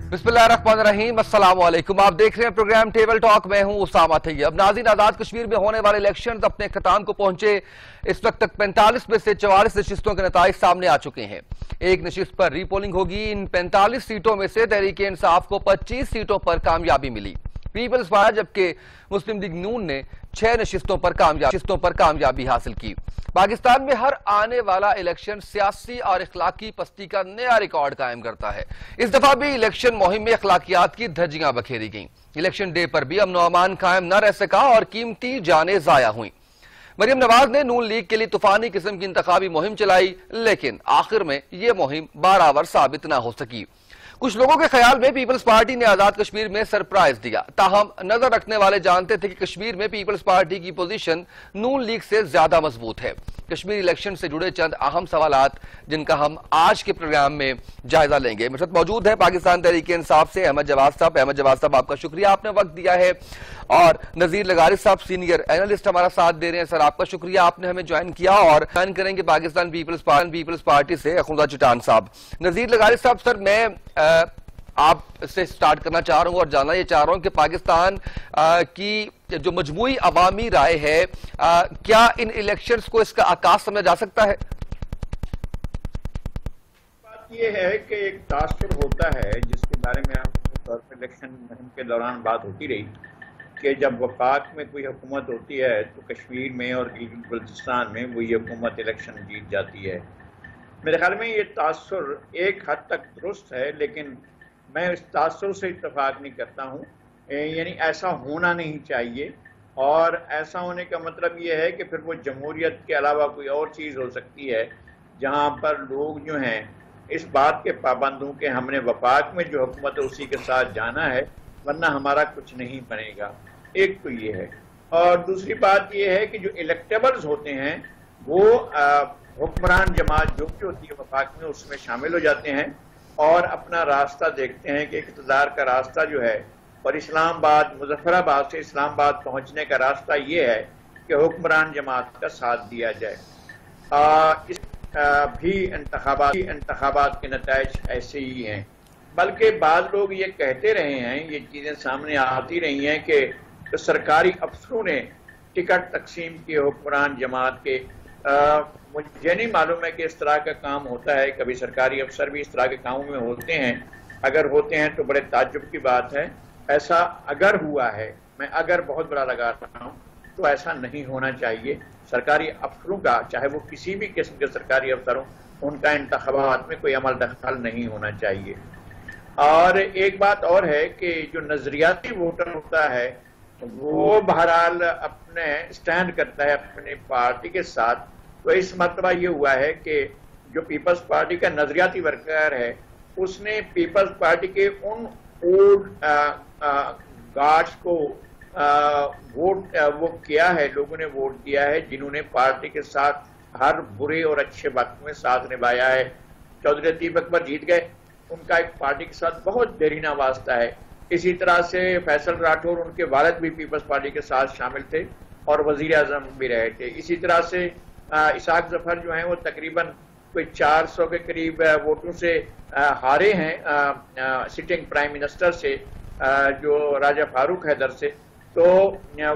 बिस्मिल्लाहिर्रहमानिर्रहीम, अस्सलाम वालेकुम। आप देख रहे हैं प्रोग्राम टेबल टॉक। मैं हूं उसामा तैयब। नाज़रीन, आजाद कश्मीर में होने वाले इलेक्शन अपने अख्ताम को पहुंचे। इस वक्त तक 45 में से 44 नशिस्तों के नताइज सामने आ चुके हैं। एक नशिस्त पर रीपोलिंग होगी। इन 45 सीटों में से तहरीक इंसाफ को 25 सीटों पर कामयाबी मिली। पीपल्स पार्टी जबकि मुस्लिम लीग नून ने 6 नशिस्तों पर कामयाबी हासिल की। पाकिस्तान में हर आने वाला इलेक्शन सियासी और इखलाकी पस्ती का नया रिकॉर्ड कायम करता है। इस दफा भी इलेक्शन मुहिम में अखलाकियात की धज्जियां बखेरी गईं। इलेक्शन डे पर भी अमन व अमान कायम न रह सका और कीमती जानें जाया हुई। मरियम नवाज ने नून लीग के लिए तूफानी किस्म की इंतखाबी मुहिम चलाई, लेकिन आखिर में यह मुहिम बारावर साबित न हो सकी। कुछ लोगों के ख्याल में पीपल्स पार्टी ने आजाद कश्मीर में सरप्राइज दिया। ताहम नजर रखने वाले जानते थे कि कश्मीर में पीपल्स पार्टी की पोजीशन नून लीग से ज्यादा मजबूत है। कश्मीर इलेक्शन से जुड़े चंद अहम सवालात जिनका हम आज के प्रोग्राम में जायजा लेंगे। मेरे साथ मौजूद है पाकिस्तान तहरीक इंसाफ से अहमद जवाद साहब। अहमद जवाद साहब, आपका शुक्रिया, आपने वक्त दिया है। और नजीर लगारी साहब, सीनियर एनालिस्ट, हमारा साथ दे रहे हैं। सर, आपका शुक्रिया, आपने हमें ज्वाइन किया। और ज्वाइन करेंगे पाकिस्तान पीपल्स पार्टी से अखुदा चिटान साहब। नजीर लगारी साहब, सर मैं आपसे स्टार्ट करना चाह रहा हूं और जानना ये चाह रहा हूं कि पाकिस्तान की जो मजमूई अवामी राय है, क्या इन इलेक्शंस को इसका आकाश समझा जा सकता है? बात यह है कि एक तासुर होता है जिसके बारे में आमतौर पर इलेक्शन मुहिम के दौरान बात होती रही कि जब वफाक में कोई हुकूमत होती है तो कश्मीर में और गिलगित बल्तिस्तान में वही हुकूमत इलेक्शन जीत जाती है। मेरे ख्याल में ये तासुर एक हद तक दुरुस्त है, लेकिन मैं इस तासुर से इत्तेफाक नहीं करता हूँ। यानी ऐसा होना नहीं चाहिए, और ऐसा होने का मतलब ये है कि फिर वो जमहूरियत के अलावा कोई और चीज़ हो सकती है जहाँ पर लोग जो हैं इस बात के पाबंद हों कि हमने वफाक में जो हुकूमत है उसी के साथ जाना है, वरना हमारा कुछ नहीं बनेगा। एक तो ये है, और दूसरी बात ये है कि जो इलेक्टेबल्स होते हैं वो हुक्मरान जमात जो भी होती है वफाक में उसमें शामिल हो जाते हैं और अपना रास्ता देखते हैं कि इक़्तिदार का रास्ता जो है, और इस्लामाबाद मुजफ्फराबाद से इस्लामाबाद पहुंचने का रास्ता ये है कि हुक्मरान जमात का साथ दिया जाए। भी इंतखाबात के नताइज ऐसे ही हैं। बल्कि बाद लोग ये कहते रहे हैं, ये चीज़ें सामने आती रही हैं कि तो सरकारी अफसरों ने टिकट तकसीम किए हुक्मरान जमात के। मुझे नहीं मालूम है कि इस तरह का काम होता है। कभी सरकारी अफसर भी इस तरह के कामों में होते हैं। अगर होते हैं तो बड़े ताज्जुब की बात है। ऐसा अगर हुआ है, मैं अगर बहुत बड़ा लगा रहा हूँ, तो ऐसा नहीं होना चाहिए। सरकारी अफसरों का, चाहे वो किसी भी किस्म के सरकारी अफसर हों, उनका इंतखाबात में कोई अमल दखल नहीं होना चाहिए। और एक बात और है कि जो नजरियाती वोटर होता है वो बहरहाल अपने स्टैंड करता है अपनी पार्टी के साथ। तो इस मरतबा ये हुआ है कि जो पीपल्स पार्टी का नजरियाती वर्कर है उसने पीपल्स पार्टी के उन ओल्ड गार्ड्स को वोट वो किया है, लोगों ने वोट दिया है जिन्होंने पार्टी के साथ हर बुरे और अच्छे वक्त में साथ निभाया है। चौधरी लतीफ अकबर जीत गए, उनका एक पार्टी के साथ बहुत देरीना वास्ता है। इसी तरह से फैसल राठौर, उनके वालिद भी पीपल्स पार्टी के साथ शामिल थे और वजीर आजम भी रहे थे। इसी तरह से इसाक जफर जो हैं वो तकरीबन कोई 400 के करीब वोटों से हारे हैं सिटिंग प्राइम मिनिस्टर से, जो राजा फारूक हैदर से। तो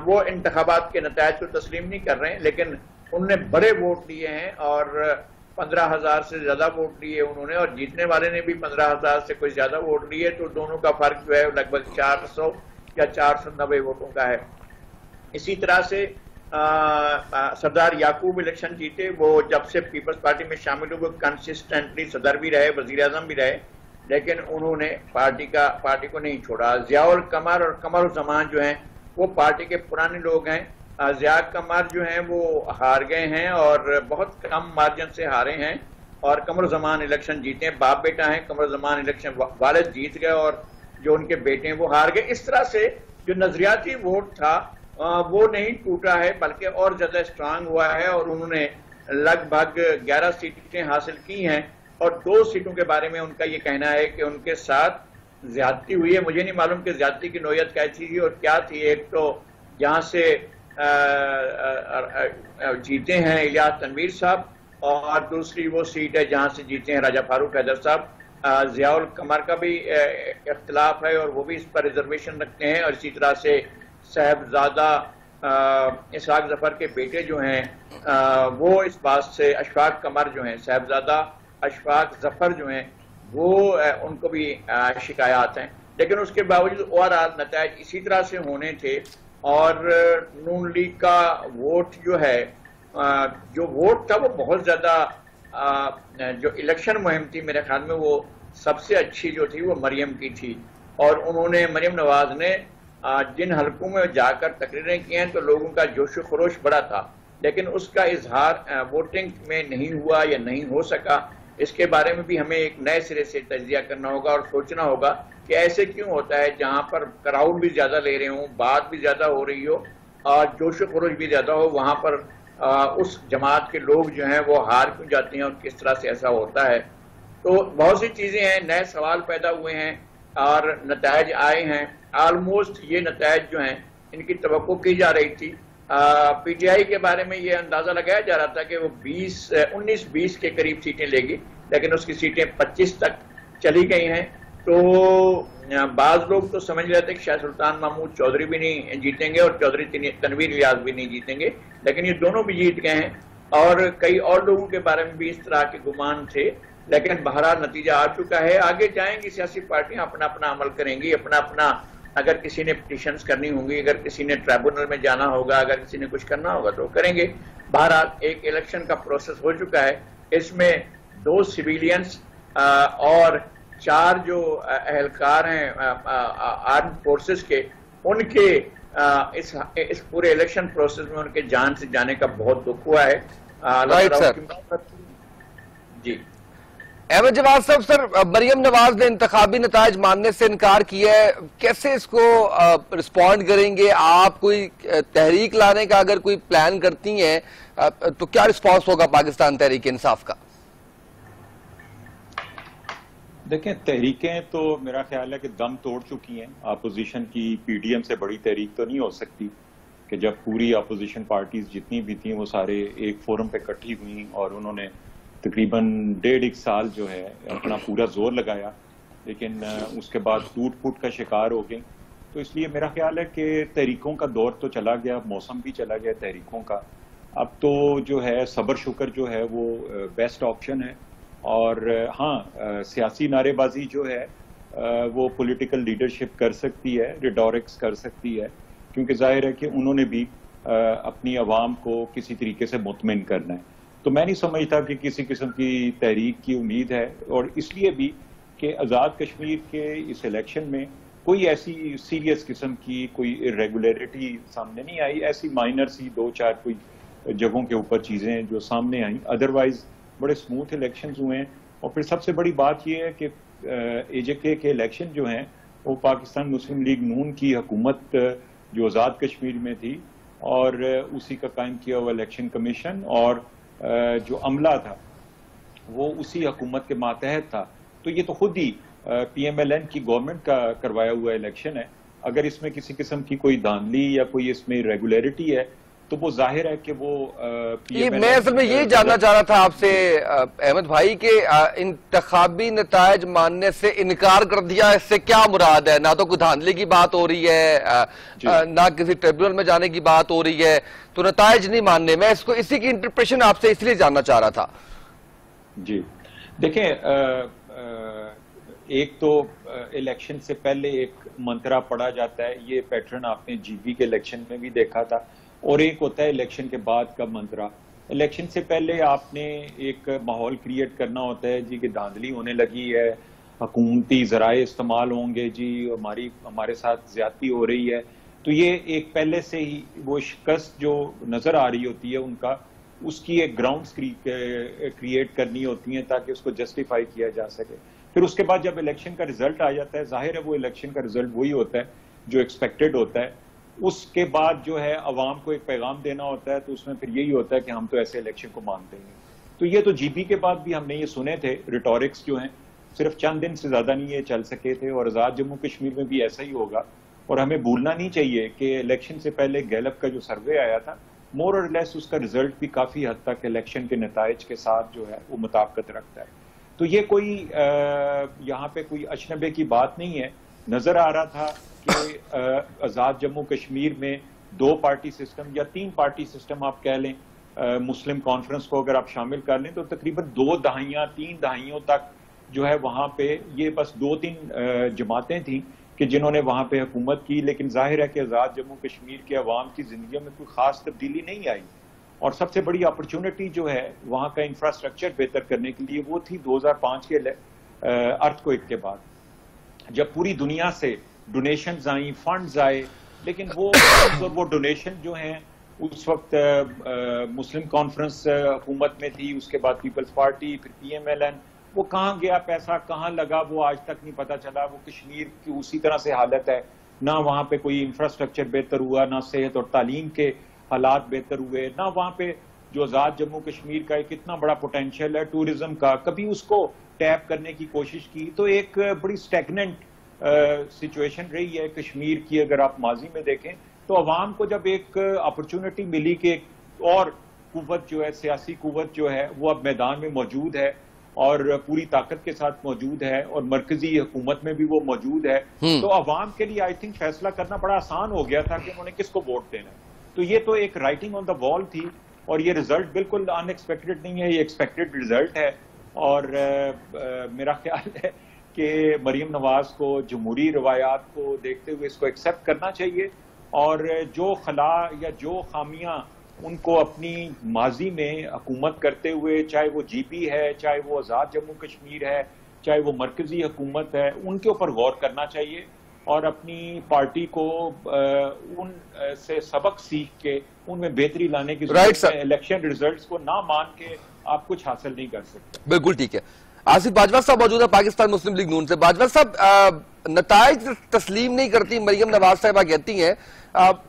वो इंतखाबात के नतायज को तस्लीम नहीं कर रहे हैं, लेकिन उनने बड़े वोट लिए हैं और 15,000 से ज्यादा वोट लिए उन्होंने, और जीतने वाले ने भी 15,000 से कोई ज्यादा वोट लिए। तो दोनों का फर्क जो है लगभग 400 या 490 वोटों का है। इसी तरह से सरदार याकूब इलेक्शन जीते। वो जब से पीपल्स पार्टी में शामिल हुए कंसिस्टेंटली सदर भी रहे, वजीर आजम भी रहे, लेकिन उन्होंने पार्टी को नहीं छोड़ा। जियाउल कमर और कमरुज़्ज़मान जो हैं वो पार्टी के पुराने लोग हैं। जिया कमर जो हैं वो हार गए हैं और बहुत कम मार्जिन से हारे हैं, और कमरुज़्ज़मान इलेक्शन जीते हैं। बाप बेटा हैं, कमरुज़्ज़मान इलेक्शन वालिद जीत गए और जो उनके बेटे हैं वो हार गए। इस तरह से जो नजरियाती वोट था वो नहीं टूटा है, बल्कि और ज्यादा स्ट्रांग हुआ है, और उन्होंने लगभग 11 सीटें हासिल की हैं। और 2 सीटों के बारे में उनका ये कहना है कि उनके साथ ज्यादती हुई है। मुझे नहीं मालूम कि ज्यादती की नोयत कैसी थी और क्या थी। एक तो जहाँ से जीते हैं इलियास तनवीर साहब, और दूसरी वो सीट है जहाँ से जीते हैं राजा फारूक हैदर साहब। ज़ियाउल कमर का भी इख्तिलाफ है और वो भी इस पर रिजर्वेशन रखते हैं, और इसी तरह से साहबजादा इसहाक जफर के बेटे जो हैं वो इस बात से, अशफाक कमर जो हैं, साहबजादा अशफाक जफर जो हैं वो उनको भी शिकायत हैं। लेकिन उसके बावजूद ओवरऑल नतायज इसी तरह से होने थे, और नून लीग का वोट जो है, जो वोट था वो बहुत ज़्यादा, जो इलेक्शन मुहिम थी मेरे ख्याल में वो सबसे अच्छी जो थी वो मरियम की थी, और उन्होंने, मरियम नवाज ने जिन हलकों में जाकर तकरीरें की हैं तो लोगों का जोश खरोश बड़ा था, लेकिन उसका इजहार वोटिंग में नहीं हुआ या नहीं हो सका। इसके बारे में भी हमें एक नए सिरे से तजिया करना होगा और सोचना होगा कि ऐसे क्यों होता है, जहां पर क्राउड भी ज्यादा ले रहे हों, बात भी ज्यादा हो रही हो और जोश खरोश भी ज्यादा हो, वहां पर उस जमात के लोग जो हैं वो हार क्यों जाते हैं और किस तरह से ऐसा होता है। तो बहुत सी चीजें हैं, नए सवाल पैदा हुए हैं और नतायज आए हैं। ऑलमोस्ट ये नतायज जो हैं इनकी तवक्को की जा रही थी। पीटीआई के बारे में ये अंदाजा लगाया जा रहा था कि वो 19-20 के करीब सीटें लेगी, लेकिन उसकी सीटें 25 तक चली गई हैं। तो बाज लोग तो समझ रहे थे कि शायद सुल्तान महमूद चौधरी भी नहीं जीतेंगे और चौधरी तनवीर इलियास भी नहीं जीतेंगे, लेकिन ये दोनों भी जीत गए हैं, और कई और लोगों के बारे में भी इस तरह के गुमान थे। लेकिन बहरहाल नतीजा आ चुका है। आगे जाएंगी सियासी पार्टियां, अपना अपना अमल करेंगी, अपना अपना, अगर किसी ने पिटीशंस करनी होंगी, अगर किसी ने ट्राइब्यूनल में जाना होगा, अगर किसी ने कुछ करना होगा तो करेंगे। बहरहाल एक इलेक्शन का प्रोसेस हो चुका है, इसमें 2 सिविलियंस और 4 जो अहलकार हैं आर्म फोर्सेस के, उनके इस पूरे इलेक्शन प्रोसेस में उनके जान से जाने का बहुत दुख हुआ है। Right sir. जी अहमद जवाद साहब, सर मरियम नवाज ने इंतखाबी नतायज मानने से इनकार किया है, कैसे इसको रिस्पॉन्ड करेंगे आप? कोई तहरीक लाने का अगर कोई प्लान करती हैं तो क्या रिस्पॉन्स होगा पाकिस्तान तहरीक इंसाफ का? देखें, तहरीकें तो मेरा ख्याल है कि दम तोड़ चुकी हैं। अपोजिशन की पीडीएम से बड़ी तहरीक तो नहीं हो सकती कि जब पूरी अपोजिशन पार्टीज जितनी भी थी वो सारे एक फोरम पे इकट्ठी हुई और उन्होंने तकरीबन 1.5 साल जो है अपना पूरा जोर लगाया, लेकिन उसके बाद टूट फूट का शिकार हो गई। तो इसलिए मेरा ख्याल है कि तहरीकों का दौर तो चला गया, मौसम भी चला गया तहरीकों का। अब तो जो है सब्र शुक्र जो है वो बेस्ट ऑप्शन है। और हाँ, सियासी नारेबाजी जो है वो पॉलिटिकल लीडरशिप कर सकती है, रिटोरिक्स कर सकती है, क्योंकि जाहिर है कि उन्होंने भी अपनी आवाम को किसी तरीके से मुतमिन करना है। तो मैं नहीं समझता कि किसी किस्म की तहरीक की उम्मीद है, और इसलिए भी कि आज़ाद कश्मीर के इस इलेक्शन में कोई ऐसी सीरियस किस्म की कोई इरेगुलरिटी सामने नहीं आई। ऐसी माइनर सी 2-4 कोई जगहों के ऊपर चीज़ें जो सामने आई, अदरवाइज बड़े स्मूथ इलेक्शंस हुए हैं। और फिर सबसे बड़ी बात यह है कि एजेके के इलेक्शन जो हैं वो पाकिस्तान मुस्लिम लीग नून की हुकूमत जो आज़ाद कश्मीर में थी और उसी का कायम किया हुआ इलेक्शन कमीशन और जो अमला था वो उसी हुकूमत के मातहत था। तो ये तो खुद ही PMLN की गवर्नमेंट का करवाया हुआ इलेक्शन है। अगर इसमें किसी किस्म की कोई धांधली या कोई इसमें रेगुलरिटी है तो वो जाहिर है कि वो मैं असल में यही जानना चाह रहा था आपसे अहमद भाई के इंतखाबी नतायज मानने से इनकार कर दिया, इससे क्या मुराद है? ना तो कोई धांधली की बात हो रही है, ना किसी ट्रिब्यूनल में जाने की बात हो रही है, तो नतायज नहीं मानने। मैं इसको इसी की इंटरप्रेशन आपसे इसलिए जानना चाह रहा था। जी देखें, एक तो इलेक्शन से पहले एक मंत्रा पढ़ा जाता है, ये पैटर्न आपने GB के इलेक्शन में भी देखा था, और एक होता है इलेक्शन के बाद का मंत्रा। इलेक्शन से पहले आपने एक माहौल क्रिएट करना होता है जी कि धांधली होने लगी है, हुकूमती ज़राए इस्तेमाल होंगे जी, हमारे साथ ज्यादती हो रही है। तो ये एक पहले से ही वो शिकस्त जो नज़र आ रही होती है उनका, उसकी एक ग्राउंड्स क्रिएट करनी होती हैं ताकि उसको जस्टिफाई किया जा सके। फिर उसके बाद जब इलेक्शन का रिजल्ट आ जाता है, जाहिर है वो इलेक्शन का रिजल्ट वही होता है जो एक्सपेक्टेड होता है। उसके बाद जो है अवाम को एक पैगाम देना होता है, तो उसमें फिर यही होता है कि हम तो ऐसे इलेक्शन को मानते हैं। तो ये तो GB के बाद भी हमने ये सुने थे, रिटोरिक्स जो हैं सिर्फ चंद दिन से ज्यादा नहीं ये चल सके थे, और आज़ाद जम्मू कश्मीर में भी ऐसा ही होगा। और हमें भूलना नहीं चाहिए कि इलेक्शन से पहले गैलप का जो सर्वे आया था, मोर और लेस उसका रिजल्ट भी काफी हद तक इलेक्शन के नताइज के साथ जो है वो मुताबिकत रखता है। तो ये कोई यहाँ पे कोई अजनबे की बात नहीं है। नजर आ रहा था कि आजाद जम्मू कश्मीर में 2 पार्टी सिस्टम या 3 पार्टी सिस्टम आप कह लें, मुस्लिम कॉन्फ्रेंस को अगर आप शामिल कर लें तो तकरीबन 2 दहाइयां 3 दहाइयों तक जो है वहां पे ये बस 2-3 जमातें थी कि जिन्होंने वहां पे हुकूमत की। लेकिन जाहिर है कि आजाद जम्मू कश्मीर के अवाम की जिंदगी में कोई खास तब्दीली नहीं आई, और सबसे बड़ी अपॉर्चुनिटी जो है वहां का इंफ्रास्ट्रक्चर बेहतर करने के लिए वो थी 2005 के अर्थक्वेक के बाद, जब पूरी दुनिया से डोनेशंस आई, फंड्स आए। लेकिन वो डोनेशन जो हैं उस वक्त मुस्लिम कॉन्फ्रेंस हुकूमत में थी, उसके बाद पीपल्स पार्टी, फिर PMLN, वो कहाँ गया पैसा, कहाँ लगा, वो आज तक नहीं पता चला। वो कश्मीर की उसी तरह से हालत है, ना वहाँ पे कोई इंफ्रास्ट्रक्चर बेहतर हुआ, ना सेहत और तालीम के हालात बेहतर हुए, ना वहाँ पे जो आजाद जम्मू कश्मीर का एक इतना बड़ा पोटेंशियल है टूरिज्म का, कभी उसको टैप करने की कोशिश की। तो एक बड़ी स्टैग्नेंट सिचुएशन रही है कश्मीर की। अगर आप माजी में देखें तो अवाम को जब एक अपॉर्चुनिटी मिली कि एक और कुव्वत जो है, सियासी कुव्वत जो है वो अब मैदान में मौजूद है और पूरी ताकत के साथ मौजूद है और मरकजी हुकूमत में भी वो मौजूद है, तो अवाम के लिए आई थिंक फैसला करना बड़ा आसान हो गया था कि उन्होंने किसको वोट देना है। तो ये तो एक राइटिंग ऑन द वॉल थी, और ये रिजल्ट बिल्कुल अनएक्सपेक्टेड नहीं है, ये एक्सपेक्टेड रिजल्ट है। और मेरा ख्याल है कि मरीम नवाज को जमहूरी रवायात को देखते हुए इसको एक्सेप्ट करना चाहिए, और जो खला या जो खामियां उनको अपनी माजी में हुकूमत करते हुए, चाहे वो GP है, चाहे वो आजाद जम्मू कश्मीर है, चाहे वो मरकजी हुकूमत है, उनके ऊपर गौर करना चाहिए और अपनी पार्टी को उन से सबक सीख के उनमें बेहतरी लाने की जरूरत है। इलेक्शन रिजल्ट्स को ना मान के आप कुछ हासिल नहीं कर सकते। बिल्कुल ठीक है। आसिफ बाजवा साहब मौजूद है पाकिस्तान मुस्लिम लीग नून से। बाजवा साहब, नताइज तस्लीम नहीं करती मरियम नवाज साहिबा कहती हैं,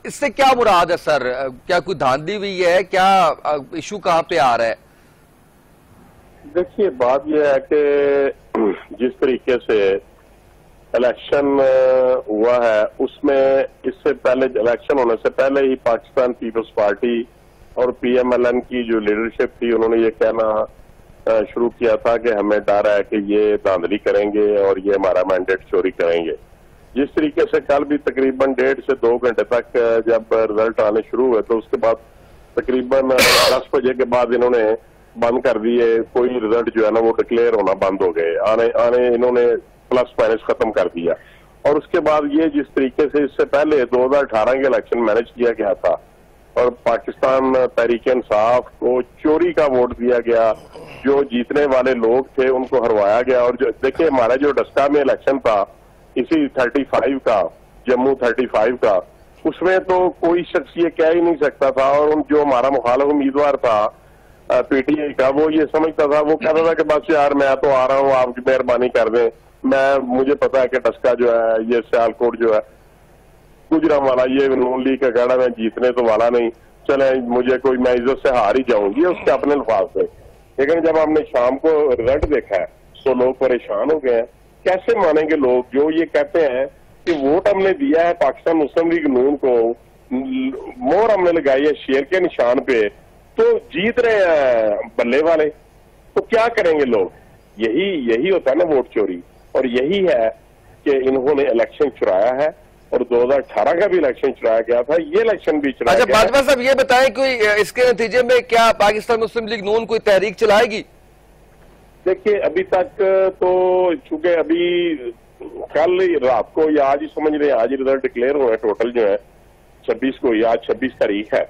इससे क्या मुराद है सर? क्या कोई धांधली हुई है? क्या इशू कहां पे आ रहा है? देखिए, बात यह है कि जिस तरीके से इलेक्शन हुआ है उसमें इससे पहले, इलेक्शन होने से पहले ही पाकिस्तान पीपल्स पार्टी और PMLN की जो लीडरशिप थी उन्होंने ये कहना शुरू किया था कि हमें डर है कि ये धांधली करेंगे और ये हमारा मैंडेट चोरी करेंगे। जिस तरीके से कल भी तकरीबन 1.5 से 2 घंटे तक जब रिजल्ट आने शुरू हुए तो उसके बाद तकरीबन 10 बजे के बाद इन्होंने बंद कर दिए, कोई रिजल्ट जो है ना वो डिक्लेयर होना बंद हो गए, आने इन्होंने प्लस माइनस खत्म कर दिया। और उसके बाद ये जिस तरीके से इससे पहले 2018 के इलेक्शन मैनेज किया गया था और पाकिस्तान तहरीक इंसाफ को चोरी का वोट दिया गया, जो जीतने वाले लोग थे उनको हरवाया गया। और जो देखिए, हमारा जो डस्का में इलेक्शन था इसी 35 का, जम्मू 35 का, उसमें तो कोई शख्स ये कह ही नहीं सकता था। और जो हमारा मुखालिफ उम्मीदवार था PTI का, वो ये समझता था, वो कहता था कि बस यार मैं तो आ रहा हूँ, आपकी मेहरबानी कर दें, मुझे पता है कि डस्का जो है, ये सियालकोट जो है, गुजरांवाला, ये नून लीग का गढ़ है, जीतने तो वाला नहीं, चले मुझे कोई, मैं इज्जत से हार ही जाऊंगी, उसके अपने अल्फाज थे। लेकिन जब हमने शाम को रिजल्ट देखा है तो लोग परेशान हो गए हैं। कैसे मानेंगे लोग जो ये कहते हैं कि वोट हमने दिया है पाकिस्तान मुस्लिम लीग नून को, मोहर हमने लगाई है शेर के निशान पे, तो जीत रहे हैं बल्ले वाले, तो क्या करेंगे लोग? यही होता है ना वोट चोरी। और यही है कि इन्होंने इलेक्शन चुराया है, और 2018 का भी इलेक्शन चुराया गया था, ये इलेक्शन भी चुराया गया। अच्छा बाजवा साहब, ये बताएं कोई इसके नतीजे में क्या पाकिस्तान मुस्लिम लीग नून कोई तहरीक चलाएगी? देखिए, अभी तक तो चूंकि अभी कल रात को या आज ही समझ रहे हैं, आज ही रिजल्ट डिक्लेयर हुए, टोटल जो है 26 को, या आज 26 तारीख है,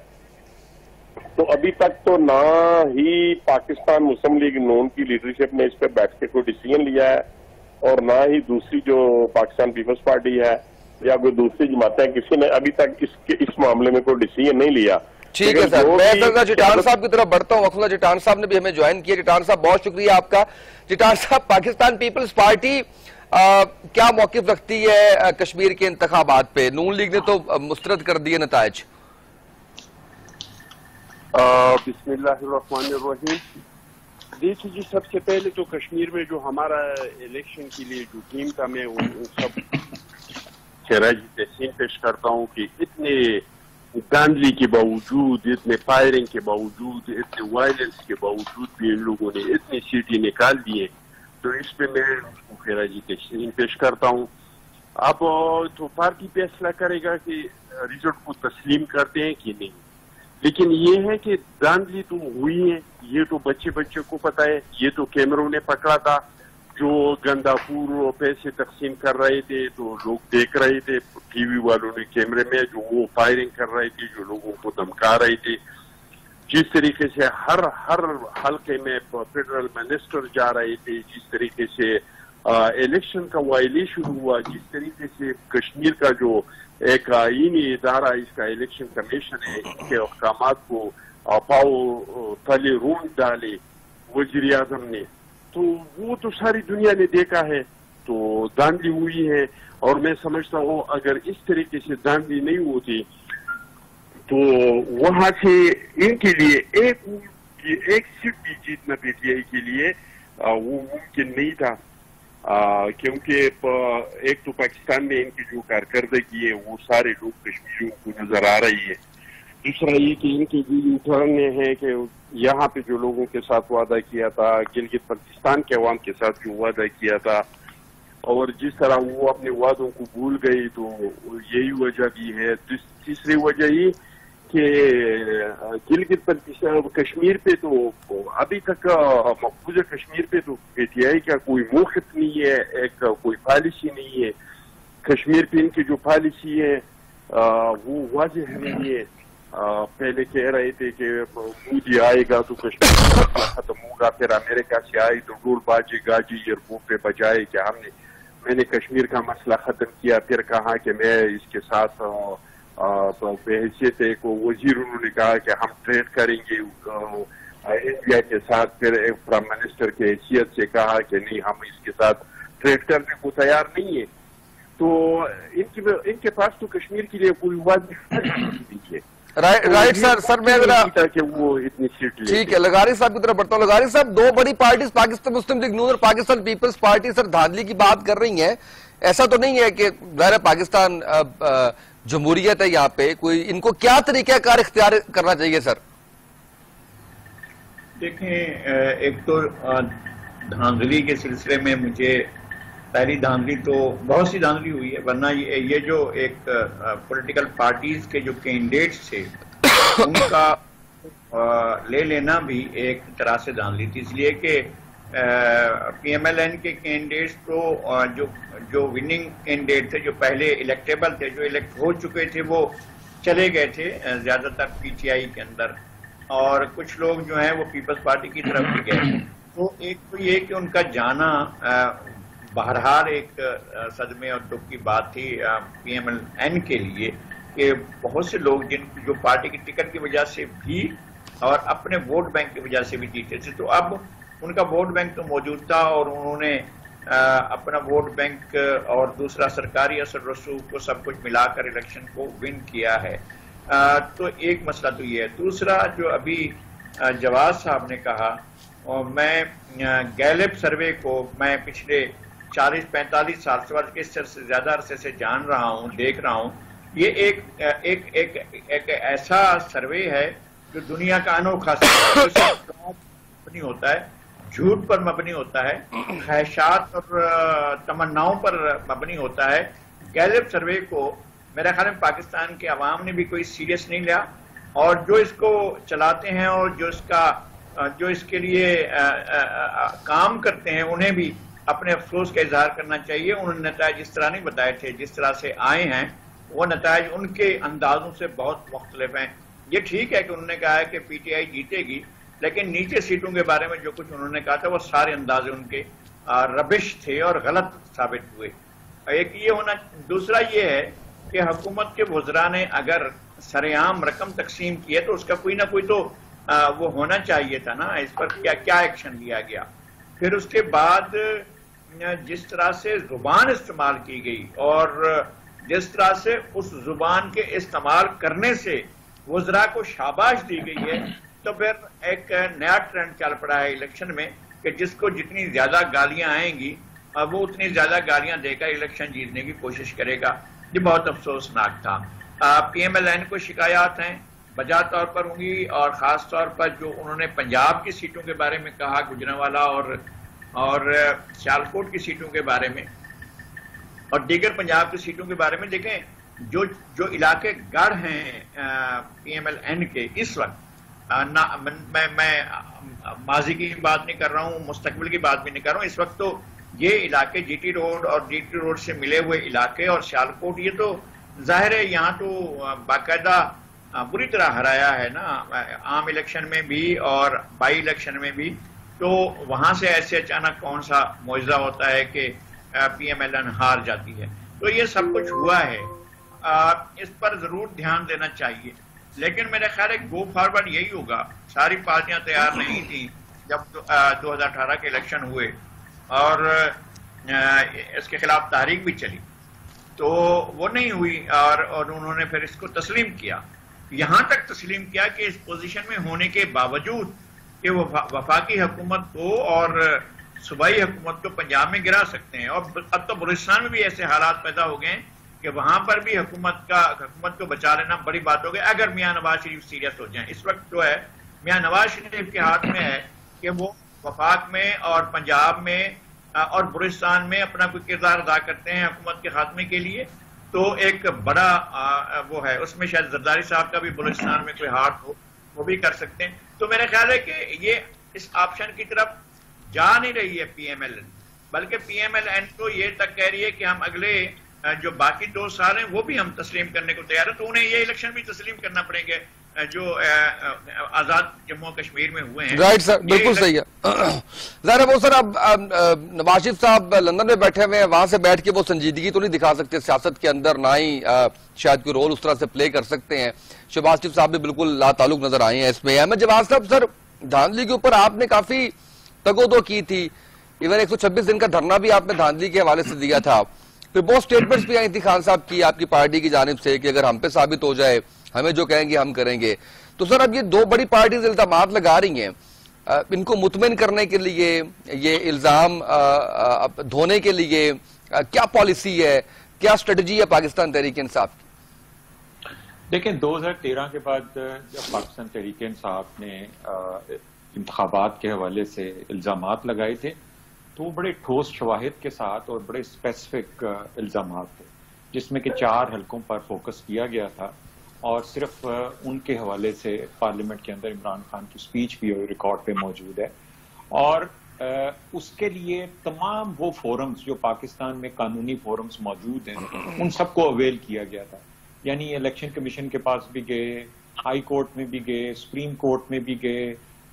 तो अभी तक तो ना ही पाकिस्तान मुस्लिम लीग नून की लीडरशिप ने इस पर बैठ के कोई डिसीजन लिया है, और ना ही दूसरी जो पाकिस्तान पीपल्स पार्टी है या कोई दूसरी जमातें, किसी ने अभी तक इस मामले में कोई डिसीजन नहीं लिया। ठीक है सर, मैं सर जिटान साहब की तरफ बढ़ता हूँ। वक्फुल्लाह जिटान साहब ने भी हमें ज्वाइन किया। जिटान साहब, बहुत शुक्रिया आपका। जिटान साहब, पाकिस्तान पीपल्स पार्टी क्या मौकिफ रखती है कश्मीर के इंतखाबात पे? नून लीग ने तो मुस्तरद कर दिए नताइज। बिस्मिल्लाहिर्रहमानिर्रहीम। देखिए जी, सबसे पहले तो कश्मीर में जो हमारा इलेक्शन के लिए जो टीम था, मैं उन सब खैराजी तहसीन पेश करता हूँ कि इतने धांधली के बावजूद, इतने फायरिंग के बावजूद, इतने वायलेंस के बावजूद भी इन लोगों ने इतनी सीटें निकाल दी हैं। तो इस पे मैं उसको खैराजी तहसीन पेश करता हूँ। अब तो पार्टी फैसला करेगा कि रिजल्ट को तस्लीम करते हैं कि नहीं, लेकिन ये है कि धांधली तो हुई है, ये तो बच्चे को पता है। ये तो कैमरों ने पकड़ा था, जो गंदापुर पैसे तकसीम कर रहे थे तो लोग देख रहे थे, टीवी वालों ने कैमरे में जो वो फायरिंग कर रहे थे, जो लोगों को धमका रहे थे। जिस तरीके से हर हल्के में फेडरल मिनिस्टर जा रहे थे, जिस तरीके से इलेक्शन का वायलेशन हुआ, जिस तरीके से कश्मीर का जो एक आईनी इदारा इसका इलेक्शन कमीशन है, इसके अहकामात को पाओ तले रूम डाले वजीर आजम ने, तो वो तो सारी दुनिया ने देखा है। तो धांधली हुई है, और मैं समझता हूँ अगर इस तरीके से धांधली नहीं होती तो वहां से इनके लिए एक सीट भी जीतना पीटीआई के लिए वो मुमकिन नहीं था, क्योंकि एक तो पाकिस्तान में इनकी जो कारकर्दगी है वो सारे लोग कश्मीरियों को नजर आ रही है। दूसरा ये कि इनके जो उठाने हैं कि यहाँ पे जो लोगों के साथ वादा किया था, गिलगित बल्तिस्तान के अवाम के साथ जो वादा किया था, और जिस तरह वो अपने वादों को भूल गई, तो यही वजह भी है। तीसरी वजह ये कि गिलगित बल्तिस्तान कश्मीर पे तो अभी तक मकबूजा कश्मीर पे तो पीटीआई का कोई मौक़िफ़ नहीं है, एक कोई पॉलिसी नहीं है। कश्मीर पे इनकी जो पॉलिसी है वो वाज़ेह नहीं है। पहले कह रहे थे कि मोदी आएगा तो कश्मीर खत्म होगा, फिर अमेरिका से आए तो ढोल बाजी गाजी एयरपोर्ट पे बजाए कि मैंने कश्मीर का मसला खत्म किया। फिर कहा कि मैं इसके साथ बहैसियत एक वजीर उन्होंने कहा कि हम ट्रेड करेंगे इंडिया के साथ। फिर एक प्राइम मिनिस्टर के हैसियत से कहा कि नहीं, हम इसके साथ ट्रेड करने को तैयार नहीं है। तो इनके पास तो कश्मीर के लिए कोई वाज़ेह नहीं है। राइट सर मैं कि वो इतनी सीट ले। ठीक है, लगारी साहब की तरफ बढ़ता हूँ। लगारी साहब, दो बड़ी पार्टीज पाकिस्तान मुस्लिम लीग नून और पाकिस्तान पीपल्स पार्टी सर धांधली की बात कर रही हैं। ऐसा तो नहीं है कि ज़ाहिर पाकिस्तान जमहूरियत है यहाँ पे, कोई इनको क्या तरीक़ाकार इख्तियार करना चाहिए सर? देखें, एक तो धांधली के सिलसिले में मुझे पहली धांधली तो बहुत सी धांधली हुई है, वरना ये जो एक पॉलिटिकल पार्टीज के जो कैंडिडेट्स थे उनका ले लेना भी एक तरह से धांधली थी, इसलिए कि पीएमएलएन के कैंडिडेट्स तो जो विनिंग कैंडिडेट थे, जो पहले इलेक्टेबल थे, जो इलेक्ट हो चुके थे, वो चले गए थे ज्यादातर पीटीआई के अंदर, और कुछ लोग जो हैं वो पीपल्स पार्टी की तरफ भी गए। तो एक तो ये कि उनका जाना बहरहाल एक सदमे और दुख की बात थी पीएमएलएन के लिए, कि बहुत से लोग जो पार्टी की टिकट की वजह से भी और अपने वोट बैंक की वजह से भी जीते थे, तो अब उनका वोट बैंक तो मौजूद था और उन्होंने अपना वोट बैंक और दूसरा सरकारी असर रसूख को सब कुछ मिलाकर इलेक्शन को विन किया है। तो एक मसला तो ये है। दूसरा जो अभी जवाद साहब ने कहा, और मैं गैलेप सर्वे को मैं पिछले 40-45 साल से ज्यादा अरसे से जान रहा हूँ, देख रहा हूँ। ये एक ऐसा सर्वे है जो दुनिया का अनोखा सर्वे मबनी होता है, झूठ पर मबनी होता है, ख्वाहिशात और तमन्नाओं पर मबनी होता है। गैलेप सर्वे को मेरा ख्याल में पाकिस्तान के अवाम ने भी कोई सीरियस नहीं लिया, और जो इसको चलाते हैं और जो इसके लिए काम करते हैं उन्हें भी अपने अफसोस का इजहार करना चाहिए। उन्होंने नतायज इस तरह नहीं बताए थे जिस तरह से आए हैं, वो नतायज उनके अंदाजों से बहुत मुख्तलिफ हैं। ये ठीक है कि उन्होंने कहा है कि पीटीआई जीतेगी, लेकिन नीचे सीटों के बारे में जो कुछ उन्होंने कहा था वो सारे अंदाजे उनके रबिश थे और गलत साबित हुए। एक ये होना, दूसरा ये है कि हुकूमत के वज़रा ने अगर सरेआम रकम तकसीम की है तो उसका कोई ना कोई तो वो होना चाहिए था ना, इस पर क्या एक्शन लिया गया। फिर उसके बाद जिस तरह से जुबान इस्तेमाल की गई और जिस तरह से उस जुबान के इस्तेमाल करने से वज़रा को शाबाश दी गई है, तो फिर एक नया ट्रेंड चल पड़ा है इलेक्शन में कि जिसको जितनी ज्यादा गालियां आएंगी वो उतनी ज्यादा गालियां देकर इलेक्शन जीतने की कोशिश करेगा। ये बहुत अफसोसनाक था। पीएमएलएन को शिकायत हैं बजा तौर पर होंगी, और ख़ास तौर पर जो उन्होंने पंजाब की सीटों के बारे में कहा, गुजरांवाला और और सियालकोट की सीटों के बारे में और दीगर पंजाब की सीटों के बारे में देखें, जो इलाके गढ़ हैं PMLN के इस वक्त, मैं माजी की बात नहीं कर रहा हूँ, मुस्तकबिल की बात भी नहीं कर रहा हूँ, इस वक्त तो ये इलाके GT रोड और DT रोड से मिले हुए इलाके और सियालकोट, ये तो जाहिर है यहाँ तो बाकायदा बुरी तरह हराया है ना, आम इलेक्शन में भी और बाई इलेक्शन में भी। तो वहां से ऐसे अचानक कौन सा मुआवजा होता है कि PMLN हार जाती है। तो ये सब कुछ हुआ है, इस पर जरूर ध्यान देना चाहिए। लेकिन मेरा ख्याल है गो फॉरवर्ड यही होगा। सारी पार्टियां तैयार नहीं थी जब 2018 के इलेक्शन हुए और इसके खिलाफ तहरीक भी चली, तो वो नहीं हुई और उन्होंने फिर इसको तस्लीम किया, यहां तक तस्लीम किया कि इस पोजीशन में होने के बावजूद कि वो वफाकी हुकूमत को और सूबाई हुकूमत को पंजाब में गिरा सकते हैं। और अब तो बलूचिस्तान में भी ऐसे हालात पैदा हो गए कि वहां पर भी हुकूमत को बचा लेना बड़ी बात हो गई, अगर मियां नवाज शरीफ सीरियस हो जाएं। इस वक्त जो है मियां नवाज शरीफ के हाथ में है कि वो वफाक में और पंजाब में और बलूचिस्तान में अपना कोई किरदार अदा करते हैं हुकूमत के खात्मे के लिए। तो एक बड़ा वो है, उसमें शायद जरदारी साहब का भी बलूचिस्तान में कोई हाथ हो, वो भी कर सकते हैं। तो मेरा ख्याल है कि ये इस ऑप्शन की तरफ जा नहीं रही है PMLN, बल्कि PMLN तो ये तक कह रही है कि हम अगले जो बाकी 2 साल हैं वो भी हम तस्लीम करने को तैयार है। तो उन्हें ये इलेक्शन भी तस्लीम करना पड़ेंगे जो आजाद जम्मू कश्मीर में हुए हैं। राइट सर, बिल्कुल सही है। ज़रा वो सर, अब नवाज शरीफ साहब लंदन में बैठे हुए हैं, वहां से बैठ के वो संजीदगी तो नहीं दिखा सकते सियासत के अंदर, ना ही शायद कोई रोल उस तरह से प्ले कर सकते हैं। शहबाज शरीफ साहब भी बिल्कुल लाताल्लुक नजर आए हैं इसमें। अहमद जवाद साहब, सर धांधली के ऊपर आपने काफी तगोदो की थी, इवन 126 दिन का धरना भी आपने धांधली के हवाले से दिया था, फिर बहुत स्टेटमेंट्स भी आई थी खान साहब की आपकी पार्टी की जानिब से कि अगर हम पे साबित हो जाए, हमें जो कहेंगे हम करेंगे। तो सर अब ये 2 बड़ी पार्टीज इल्जामात लगा रही हैं, इनको मुतमिन करने के लिए, ये इल्जाम धोने के लिए क्या पॉलिसी है, क्या स्ट्रेटजी है पाकिस्तान तहरीक इंसाफ की? देखिए 2013 के बाद जब पाकिस्तान तहरीक इंसाफ ने इंतखाबात के हवाले से इल्जामात लगाए थे, तो वो बड़े ठोस शवाहिद के साथ और बड़े स्पेसिफिक इल्जामात थे, जिसमें कि 4 हलकों पर फोकस किया गया था और सिर्फ उनके हवाले से पार्लियामेंट के अंदर इमरान खान की स्पीच भी रिकॉर्ड पे मौजूद है। और उसके लिए तमाम वो फोरम्स जो पाकिस्तान में कानूनी फोरम्स मौजूद हैं, उन सबको अवेल किया गया था। यानी इलेक्शन कमीशन के पास भी गए, हाई कोर्ट में भी गए, सुप्रीम कोर्ट में भी गए,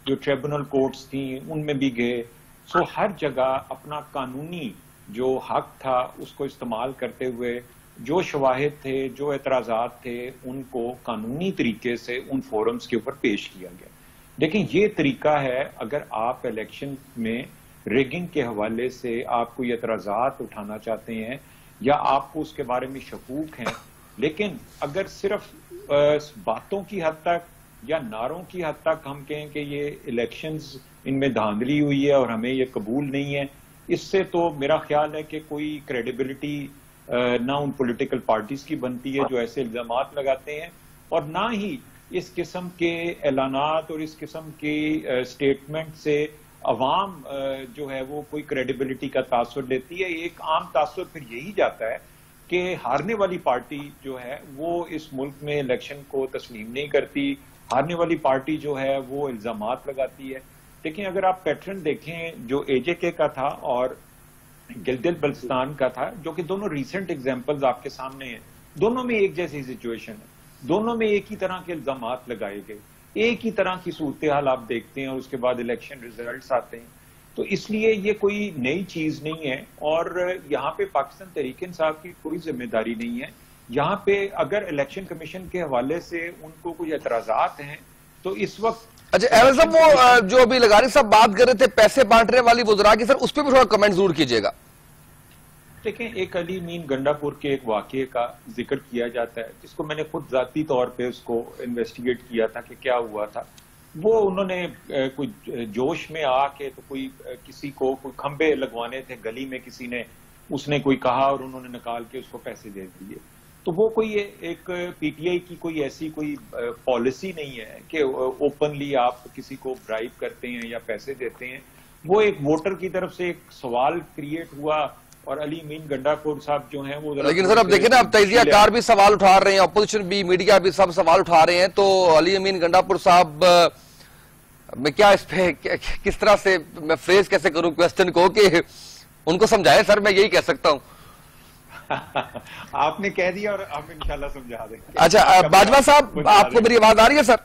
जो ट्रिब्यूनल कोर्ट्स थी उनमें भी गए। सो हर जगह अपना कानूनी जो हक था उसको इस्तेमाल करते हुए जो शवाहिद थे, जो एतराज़ात थे, उनको कानूनी तरीके से उन फोरम्स के ऊपर पेश किया गया। लेकिन ये तरीका है, अगर आप इलेक्शन में रिगिंग के हवाले से आप कोई एतराज़ात उठाना चाहते हैं या आपको उसके बारे में शकूक हैं, लेकिन अगर सिर्फ बातों की हद तक या नारों की हद तक हम कहें कि ये इलेक्शंस इनमें धांधली हुई है और हमें ये कबूल नहीं है, इससे तो मेरा ख्याल है कि कोई क्रेडिबिलिटी ना उन पॉलिटिकल पार्टीज की बनती है जो ऐसे इल्जामात लगाते हैं, और ना ही इस किस्म के ऐलानात और इस किस्म के स्टेटमेंट से अवाम जो है वो कोई क्रेडिबिलिटी का तासुर लेती है। एक आम तासुर फिर यही जाता है कि हारने वाली पार्टी जो है वो इस मुल्क में इलेक्शन को तस्लीम नहीं करती, हारने वाली पार्टी जो है वो इल्जामात लगाती है। लेकिन अगर आप पैटर्न देखें जो AJK का था और गिलगित बल्तिस्तान का था, जो कि दोनों रीसेंट एग्जांपल्स आपके सामने हैं, दोनों में एक जैसी सिचुएशन है, दोनों में एक ही तरह के इल्जामात लगाए गए, एक ही तरह की सूरत हाल आप देखते हैं और उसके बाद इलेक्शन रिजल्ट्स आते हैं। तो इसलिए ये कोई नई चीज नहीं है और यहाँ पे पाकिस्तान तहरीक इंसाफ की कोई जिम्मेदारी नहीं है। यहाँ पे अगर इलेक्शन कमीशन के हवाले से उनको कुछ एतराजात हैं तो इस वक्त अच्छा अहमद साहब, वो जो अभी लगारी साहब बात कर रहे थे पैसे बांटने वाली वुज़रा की, सर उस पर भी थोड़ा कमेंट जरूर कीजिएगा। देखें, एक अली मीन गंडापुर के एक वाकये का जिक्र किया जाता है जिसको मैंने खुद जाती तौर पे उसको इन्वेस्टिगेट किया था कि क्या हुआ था। वो उन्होंने कोई जोश में आके तो कोई किसी को कोई खंबे लगवाने थे गली में, किसी ने उसने कोई कहा और उन्होंने निकाल के उसको पैसे दे दिए। तो वो कोई एक पीटीआई की कोई ऐसी कोई पॉलिसी नहीं है कि ओपनली आप किसी को ब्राइब करते हैं या पैसे देते हैं। वो एक वोटर की तरफ से एक सवाल क्रिएट हुआ और अली अमीन गंडाखोर साहब जो हैं वो, लेकिन सर अब देखिए ना, अब तजिया कार भी सवाल उठा रहे हैं, अपोजिशन भी, मीडिया भी सब सवाल उठा रहे हैं, तो अली अमीन गंडापुर साहब मैं क्या इस पे किस तरह से मैं फ्रेज कैसे करूं क्वेश्चन को कि उनको समझाएं सर, मैं यही कह सकता हूं। आपने कह दिया और हम इंशाल्लाह समझा देंगे। अच्छा बाजवा साहब, आपको मेरी आवाज आ रही है सर?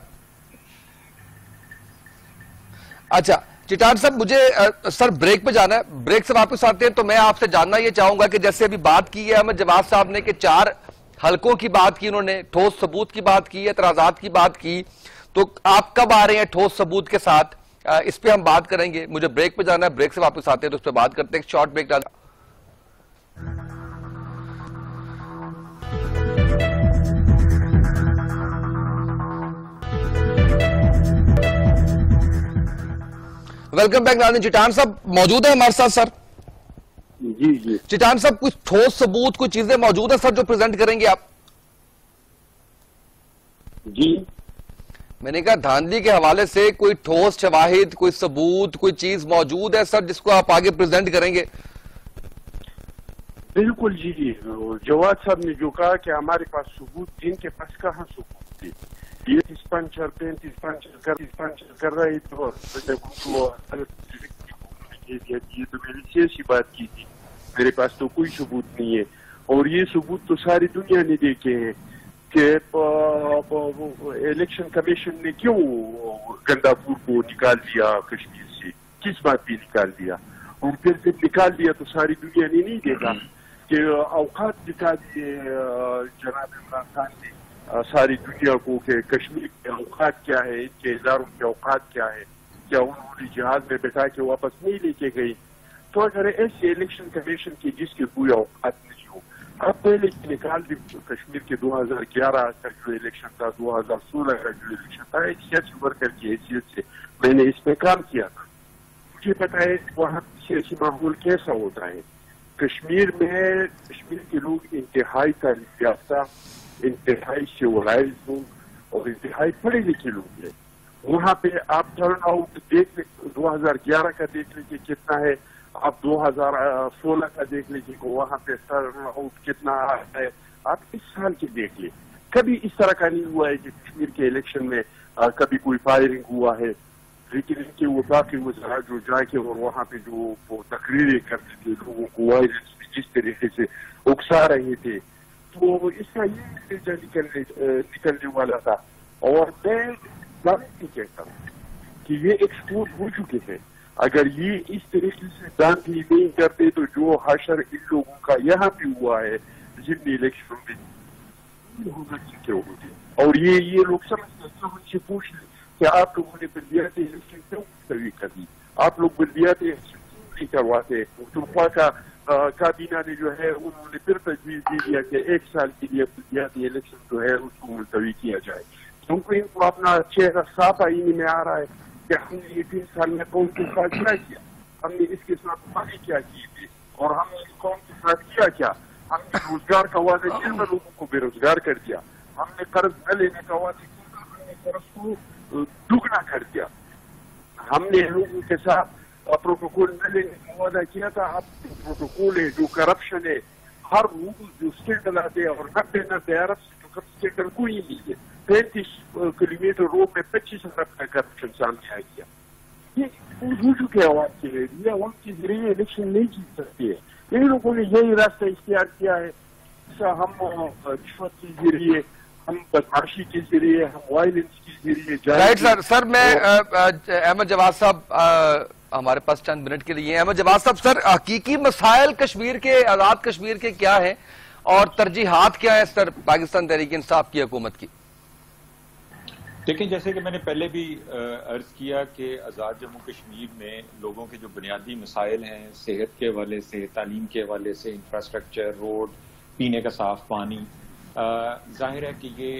अच्छा चिटान साहब, मुझे सर ब्रेक पे जाना है, ब्रेक से वापस आते हैं तो मैं आपसे जानना ये चाहूंगा कि जैसे अभी बात की है अहमद जवाद साहब ने कि 4 हलकों की बात की, उन्होंने ठोस सबूत की बात की, एतराजात की बात की, तो आप कब आ रहे हैं ठोस सबूत के साथ? इस पे हम बात करेंगे। मुझे ब्रेक पे जाना है, ब्रेक से वापस आते हैं तो उस पर बात करते हैं। शॉर्ट ब्रेक डाला। Welcome back. नाज़रीन, चिटान साहब मौजूद है हमारे साथ सर? जी जी चिटान साहब, कुछ ठोस सबूत, कुछ चीजें मौजूद है सर जो प्रेजेंट करेंगे आप? जी मैंने कहा धांधली के हवाले से कोई ठोस शवाहिद, कोई सबूत, कोई चीज मौजूद है सर जिसको आप आगे प्रेजेंट करेंगे? बिल्कुल जी जी। जवाद साहब ने जो कहा कि हमारे पास सबूत, जिनके पास कहाँ सबूत थे, ये 35 पंचर कर रहे थे और ये तो मेरी सियासी बात की थी, मेरे पास तो कोई सबूत नहीं है। और ये सबूत तो सारी दुनिया ने देखे हैं कि इलेक्शन कमीशन ने क्यों गंडापुर को निकाल दिया कश्मीर से, किस बात पे निकाल दिया, और फिर जब निकाल दिया तो सारी दुनिया ने नहीं देखा कि औकात दिखा दिए जनाब इमरान खान ने सारी दुनिया को कि कश्मीर के औकात क्या है, इनके इदारों के औकात क्या है, क्या उन्होंने जहाज में बैठा के वापस नहीं लेके गई। तो अगर ऐसे इलेक्शन कमीशन की जिसके कोई औकात नहीं हो, अब पहले निकाल दी कश्मीर के 2011 का जो इलेक्शन था, 2016 का जो इलेक्शन था, एक सियासी वर्कर की हैसियत से मैंने इस पे काम किया था। मुझे पता है वहाँ सियासी माहौल कैसा होता है। कश्मीर में कश्मीर के लोग इंतहाई तालीम याफ्ता, इंतहाई सिविलाइज लोग और इंतहाई पढ़े लिखे लोग हैं। वहाँ पे आप टर्न आउट देख 2011 का देख लीजिए कितना है, आप 2016 का देख लीजिए को वहाँ पे टर्न आउट कितना है, आप इस साल के देख ले। कभी इस तरह का नहीं हुआ है कि कश्मीर के इलेक्शन में कभी कोई फायरिंग हुआ है, लेकिन इनके वो बाकी वज़रा जो जाके और वहाँ पे जो वो तकरीरें करते थे, लोगों को वायलेंस में जिस तरीके से उकसा रहे थे, तो इसका ये नतीजा निकलने वाला था। और मैं नहीं कहता कि ये एक्सपोज हो चुके हैं। अगर ये इस तरीके से दांधी नहीं करते तो जो हशर इन लोगों का यहाँ पे हुआ है जिन इलेक्शन में होना क्यों होते। और ये लोग समझते हैं, उनसे पूछ लें कि आप लोगों ने बल्दियाती इलेक्शन क्यों मुलतवी कर दी, आप लोग बल्दियाती इलेक्शन क्यों नहीं करवाते। तुर्फा का काबीना ने जो है उन्होंने फिर तजवीज दी दिया कि 1 साल के लिए बल्दियाती इलेक्शन जो है उसको मुलतवी किया जाए, क्योंकि इनको अपना चेहरा साफ आईने में आ रहा है कि हमने ये 3 साल में कौन के साथ क्या किया, हमने इसके साथ वादे क्या किए थे और हमने कौन के साथ किया क्या। हमने रोजगार का वादा किया था, लोगों को बेरोजगार कर दिया। हमने कर्ज न लेने का वादा किया था, हमने कर्ज को दुगना कर दिया। हमने लोगों के साथ प्रोटोकॉल न लेने का वादा किया था। अब प्रोटोकॉल है, जो करप्शन है, हर रूल जो स्टैंड लाते हैं और 90 अरब से जो स्टैंडर्ड कोई नहीं है। 35 किलोमीटर रोड में 25 अरब का करप्शन सामने आ गया। ये हो चुके हैं आवाम के लिए, ये आवाम के जरिए इलेक्शन नहीं जीत सकती है। इन लोगों ने यही रास्ता इख्तियार किया है। हम रिश्वत के जरिए, हम बदमाशी के जरिए, हम वायलेंस के जरिए। राइट सर मैं अहमद जवाद साहब हमारे पास चंद मिनट के लिए। अहमद जवाद साहब, सर हकीकी मसाइल कश्मीर के, आजाद कश्मीर के क्या है और तरजीहात क्या है सर पाकिस्तान तहरीक इंसाफ की हुकूमत की? देखिए, जैसे कि मैंने पहले भी अर्ज किया कि आज़ाद जम्मू कश्मीर में लोगों के जो बुनियादी मसाइल हैं, सेहत के हवाले से, तालीम के हवाले से, इंफ्रास्ट्रक्चर, रोड, पीने का साफ पानी, जाहिर है कि ये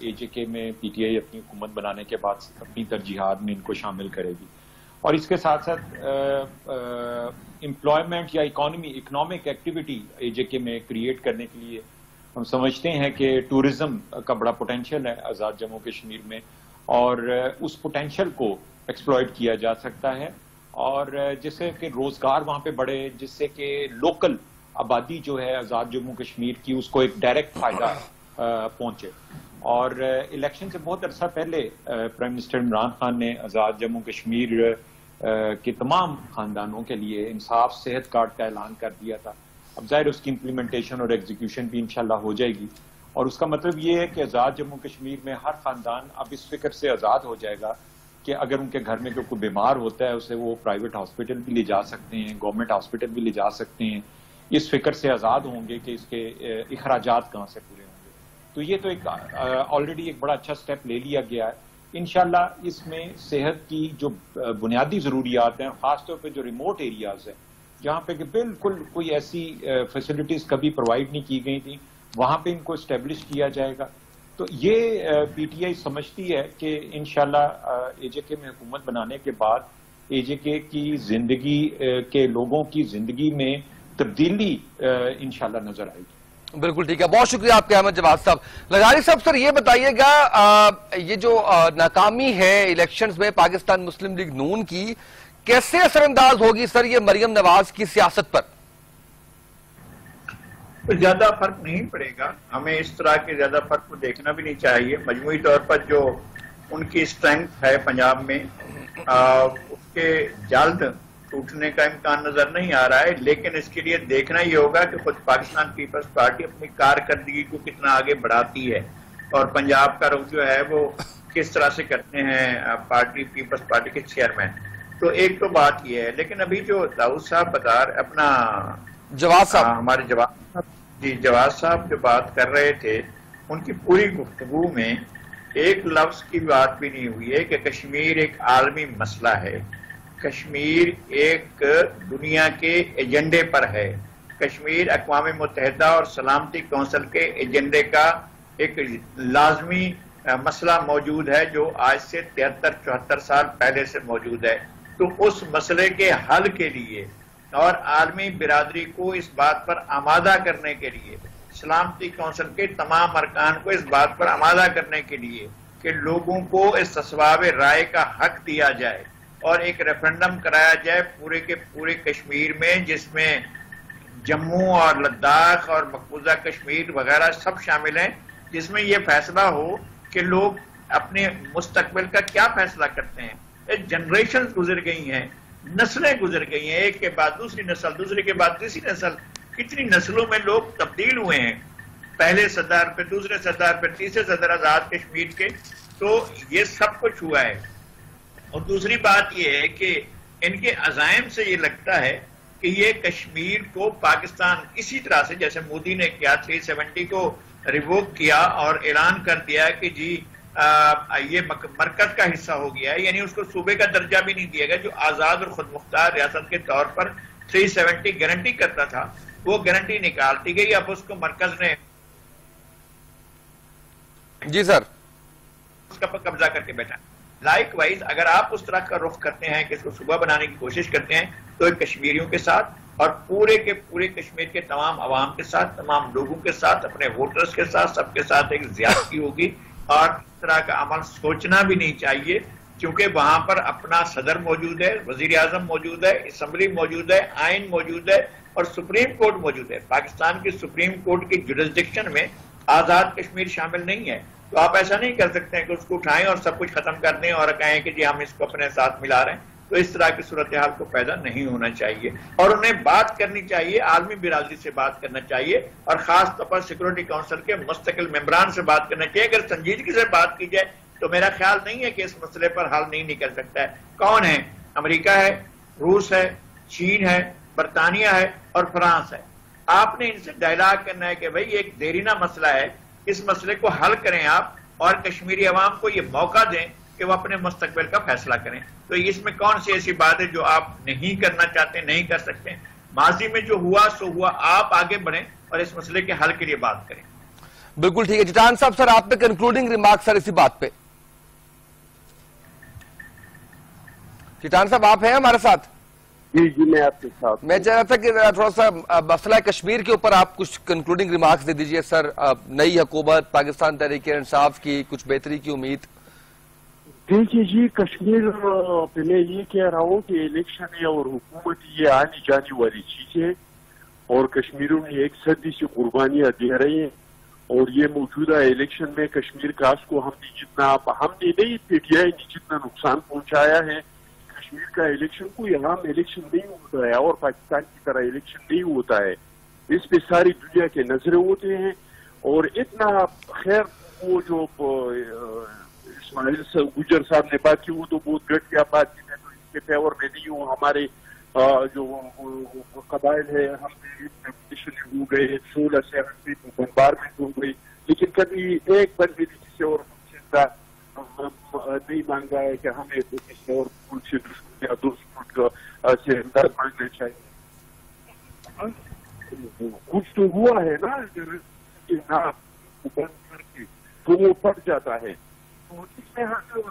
AJK में PTI अपनी हुकूमत बनाने के बाद अपनी तरजीहात में इनको शामिल करेगी। और इसके साथ साथ एम्प्लॉयमेंट या इकोनॉमिक एक्टिविटी AJK में क्रिएट करने के लिए हम समझते हैं कि टूरिज्म का बड़ा पोटेंशियल है आज़ाद जम्मू कश्मीर में, और उस पोटेंशियल को एक्सप्लॉइट किया जा सकता है। और जिससे कि रोजगार वहां पे बढ़े, जिससे कि लोकल आबादी जो है आज़ाद जम्मू कश्मीर की उसको एक डायरेक्ट फायदा पहुंचे। और इलेक्शन से बहुत अरसा पहले प्राइम मिनिस्टर इमरान खान ने आज़ाद जम्मू कश्मीर के तमाम खानदानों के लिए इंसाफ सेहत कार्ड का ऐलान कर दिया था। अब जाहिर उसकी इम्प्लीमेंटेशन और एग्जीक्यूशन भी इंशाल्लाह हो जाएगी, और उसका मतलब ये है कि आज़ाद जम्मू कश्मीर में हर खानदान अब इस फिक्र से आज़ाद हो जाएगा कि अगर उनके घर में कोई बीमार होता है उसे वो प्राइवेट हॉस्पिटल भी ले जा सकते हैं, गवर्नमेंट हॉस्पिटल भी ले जा सकते हैं। इस फिक्र से आज़ाद होंगे कि इसके अखराजात कहाँ से पूरे होंगे। तो ये तो एक ऑलरेडी एक बड़ा अच्छा स्टेप ले लिया गया है। इंशाल्लाह इसमें सेहत की जो बुनियादी ज़रूरियात हैं, ख़ासतौर पर जो रिमोट एरियाज़ हैं जहाँ पे कि बिल्कुल कोई ऐसी फैसिलिटीज़ कभी प्रोवाइड नहीं की गई थी, वहाँ पे इनको इस्टेब्लिश किया जाएगा। तो ये पीटीआई समझती है कि इंशाल्लाह एजेके में हुकूमत बनाने के बाद एजेके की जिंदगी के लोगों की जिंदगी में तब्दीली इंशाल्लाह नजर आएगी। बिल्कुल ठीक है, बहुत शुक्रिया आपके अहमद जवाद साहब। लगारी साहब, सर ये बताइएगा, ये जो नाकामी है इलेक्शंस में पाकिस्तान मुस्लिम लीग नून की, कैसे असरअंदाज होगी सर ये मरियम नवाज की सियासत पर? तो ज्यादा फर्क नहीं पड़ेगा, हमें इस तरह के ज्यादा फर्क को देखना भी नहीं चाहिए। मजमूई तौर पर जो उनकी स्ट्रेंथ है पंजाब में, उसके जल्द टूटने का इम्कान नजर नहीं आ रहा है। लेकिन इसके लिए देखना ही होगा कि खुद पाकिस्तान पीपल्स पार्टी अपनी कारकर्दगी को कितना आगे बढ़ाती है और पंजाब का रुख जो है वो किस तरह से करते हैं पार्टी पीपल्स पार्टी के चेयरमैन। तो एक तो बात यह है। लेकिन अभी जो दाऊद साहब बता रहे, अपना जवाद साहब, हमारे जवाद साहब जो बात कर रहे थे, उनकी पूरी गुफ्तगू में एक लफ्ज की बात भी नहीं हुई है कि कश्मीर एक आलमी मसला है, कश्मीर एक दुनिया के एजेंडे पर है, कश्मीर अक़वाम मुत्तहिदा और सलामती कौंसिल के एजेंडे का एक लाजमी मसला मौजूद है जो आज से 73-74 साल पहले से मौजूद है। तो उस मसले के हल के लिए और आलमी बिरादरी को इस बात पर आमादा करने के लिए, सलामती कौंसिल के तमाम अरकान को इस बात पर आमादा करने के लिए कि लोगों को इस तस्वाब राय का हक दिया जाए और एक रेफरेंडम कराया जाए पूरे के पूरे कश्मीर में, जिसमें जम्मू और लद्दाख और मकबूजा कश्मीर वगैरह सब शामिल हैं, जिसमें यह फैसला हो कि लोग अपने मुस्तकबिल का क्या फैसला करते हैं। जनरेशन गुजर गई हैं, नस्लें गुजर गई हैं, एक के बाद दूसरी नस्ल, दूसरे के बाद तीसरी नस्ल, कितनी नस्लों में लोग तब्दील हुए हैं, पहले सरदार पे दूसरे सरदार पे तीसरे सरदार आजाद कश्मीर के। तो ये सब कुछ हुआ है। और दूसरी बात यह है कि इनके अज़ाइम से ये लगता है कि ये कश्मीर को पाकिस्तान इसी तरह से जैसे मोदी ने किया 370 को रिवोक किया और ऐलान कर दिया कि जी ये मरकज का हिस्सा हो गया है, यानी उसको सूबे का दर्जा भी नहीं दिया गया, जो आजाद और खुद मुख्तार रियासत के तौर पर 370 गारंटी करता था, वो गारंटी निकाल दी गई। अब उसको मरकज ने जी सर उसका कब्जा करके बैठा। लाइकवाइज अगर आप उस तरह का रुख करते हैं कि इसको सूबा बनाने की कोशिश करते हैं, तो कश्मीरियों के साथ और पूरे के पूरे कश्मीर के तमाम अवाम के साथ, तमाम लोगों के साथ, अपने वोटर्स के साथ, सबके साथ एक ज्यादती होगी। और इस तरह का अमल सोचना भी नहीं चाहिए, क्योंकि वहां पर अपना सदर मौजूद है, वजीर आजम मौजूद है, असम्बली मौजूद है, आइन मौजूद है और सुप्रीम कोर्ट मौजूद है। पाकिस्तान की सुप्रीम कोर्ट की जुरिस्डिक्शन में आजाद कश्मीर शामिल नहीं है। तो आप ऐसा नहीं कर सकते हैं कि उसको उठाएं और सब कुछ खत्म कर दें और कहें कि जी हम इसको अपने साथ मिला रहे हैं। तो इस तरह की सूरत हाल को पैदा नहीं होना चाहिए और उन्हें बात करनी चाहिए, आलमी बिरादरी से बात करना चाहिए और खास तौर पर सिक्योरिटी काउंसिल के मुस्तकिल मेंबरान से बात करना चाहिए। अगर संजीदगी से बात की जाए तो मेरा ख्याल नहीं है कि इस मसले पर हल नहीं निकल सकता है। कौन है? अमेरिका है, रूस है, चीन है, बरतानिया है और फ्रांस है। आपने इनसे डायलॉग करना है कि भाई एक देरीना मसला है, इस मसले को हल करें आप और कश्मीरी अवाम को ये मौका दें कि वो अपने मुस्तकबिल का फैसला करें। तो इसमें कौन सी ऐसी बात है जो आप नहीं करना चाहते, नहीं कर सकते? माजी में जो हुआ सो हुआ, आप आगे बढ़ें और इस मसले के हल के लिए बात करें। बिल्कुल ठीक है। जिटान साहब सर, आप पे कंक्लूडिंग रिमार्क सर इसी बात पे। जिटान साहब आप हैं हमारे साथ? जी जी मैं आपके साथ। मैं चाह रहा था कि थोड़ा सा मसला कश्मीर के ऊपर आप कुछ कंक्लूडिंग रिमार्क्स दे दीजिए सर। नई हुकूमत, पाकिस्तान तहरीक इंसाफ की कुछ बेहतरी की उम्मीद। देखिए जी, कश्मीर पे मैं ये कह रहा हूँ कि इलेक्शन है और हुकूमत ये आने जाने वाली चीज है, और कश्मीरियों ने एक सदी से कुर्बानियां दे रहे हैं, और ये मौजूदा इलेक्शन में कश्मीर कास्ट को हमने नहीं, पीटीआई ने जितना नुकसान पहुंचाया है कश्मीर का इलेक्शन कोई आम इलेक्शन नहीं होता है और पाकिस्तान की तरह इलेक्शन नहीं होता है। इस पे सारी दुनिया के नजरें होते हैं, और इतना खैर वो जो इस्माइल गुजर साहब ने बात की वो तो बहुत घटिया बात की, मैं तो इसके फेवर में नहीं हूँ। हमारे जो कबाइल है हम हो गए 16 से बम्बारमेंट हो गई, लेकिन कभी एक बंदे ने किसी और चिंता नहीं मांगा है कि हमें तो किसी और मुल्क से दुश्मन या दोस्त से मदद मांगना चाहिए। कुछ तो हुआ है ना, हाँ बंद करके तो वो पड़ जाता है। तो इसमें हमने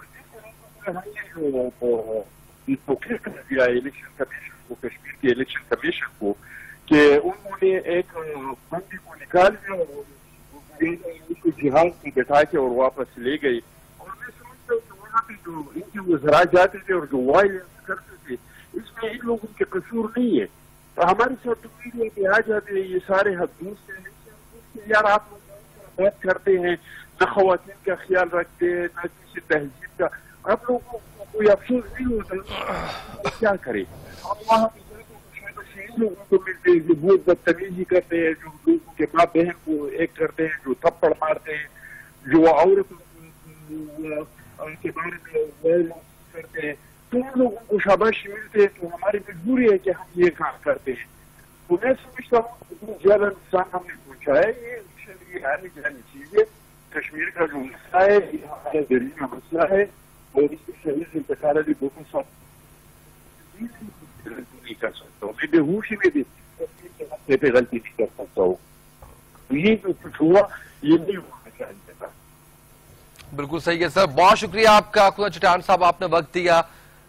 कर दिया इलेक्शन कमीशन को, कश्मीर के इलेक्शन कमीशन को, कि उन्होंने एक बंदी को निकाल दिया और उसको जिहाज में बैठा के और वापस ले गई। और मैं समझता हूँ कि वहाँ पे जो इनके वज़रा जाते थे और जो वायलेंस करते थे, इसमें इन लोगों के कसूर नहीं है। तो हमारे साथ तो मीडिया पे आ जाते हैं ये सारे हदूस से, यार आप लोग बात करते हैं, न ख़वातीन का ख्याल रखते हैं, न किसी तहजीब का, आप लोगों को कोई अफसोस नहीं होता, तो क्या करें। हम वहाँ लोगों को मिलते हैं जो बहुत बदतमीजी करते हैं, जो लोगों के माँ बहन को एक करते हैं, जो थप्पड़ मारते हैं, जो औरत के बारे में करते हैं, तो उन लोगों को शाबाशी मिलते हैं। तो हमारी मजबूरी है कि हम ये काम करते हैं। तो मैं समझता हूँ बहुत ज्यादा नुकसान हमने पहुंचा है। ये आने जानी चीज है, कश्मीर का जो मसला है ये हमारा जरूरी मसला है, और इसके शरीर से इंतकाल बहुत साथ नहीं कर सकता हूँ, मैं बेहोशी में भी पे गलती नहीं कर सकता हूँ। ये जो कुछ हुआ ये नहीं होना चाहिए था। बिल्कुल सही है सर, बहुत शुक्रिया आपका। खुदा चट्टान साहब आपने वक्त दिया,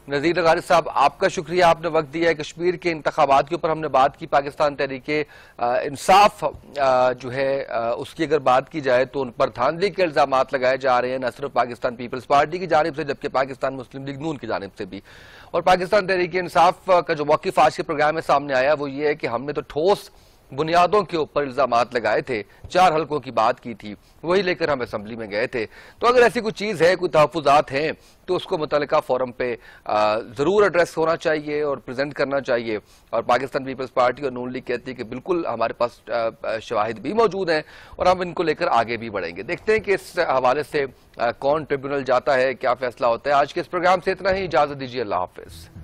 नज़ीर लगारी साहब आपका शुक्रिया, आपने वक्त दिया है। कश्मीर के इंतखाबात के ऊपर हमने बात की, पाकिस्तान तहरीके इंसाफ जो है उसकी अगर बात की जाए तो उन पर धांधली के इल्जाम लगाए जा रहे हैं, न सिर्फ पाकिस्तान पीपल्स पार्टी की जानिब से जबकि पाकिस्तान मुस्लिम लीग नून की जानिब से भी। और पाकिस्तान तहरीके इंसाफ का जो वाकिफ आज के प्रोग्राम में सामने आया वो ये है कि हमने तो ठोस बुनियादों के ऊपर इल्जाम लगाए थे, 4 हल्कों की बात की थी, वही लेकर हम असेंबली में गए थे। तो अगर ऐसी कोई चीज़ है, कोई तहफ़्फ़ुज़ात हैं, तो उसको मुतल्लिका फोरम पे ज़रूर एड्रेस होना चाहिए और प्रेजेंट करना चाहिए। और पाकिस्तान पीपल्स पार्टी और नून लीग कहती है कि बिल्कुल हमारे पास शवाहिद भी मौजूद हैं और हम इनको लेकर आगे भी बढ़ेंगे। देखते हैं कि इस हवाले से कौन ट्रिब्यूनल जाता है, क्या फैसला होता है। आज के इस प्रोग्राम से इतना ही, इजाज़त दीजिए, अल्लाह हाफ़िज़।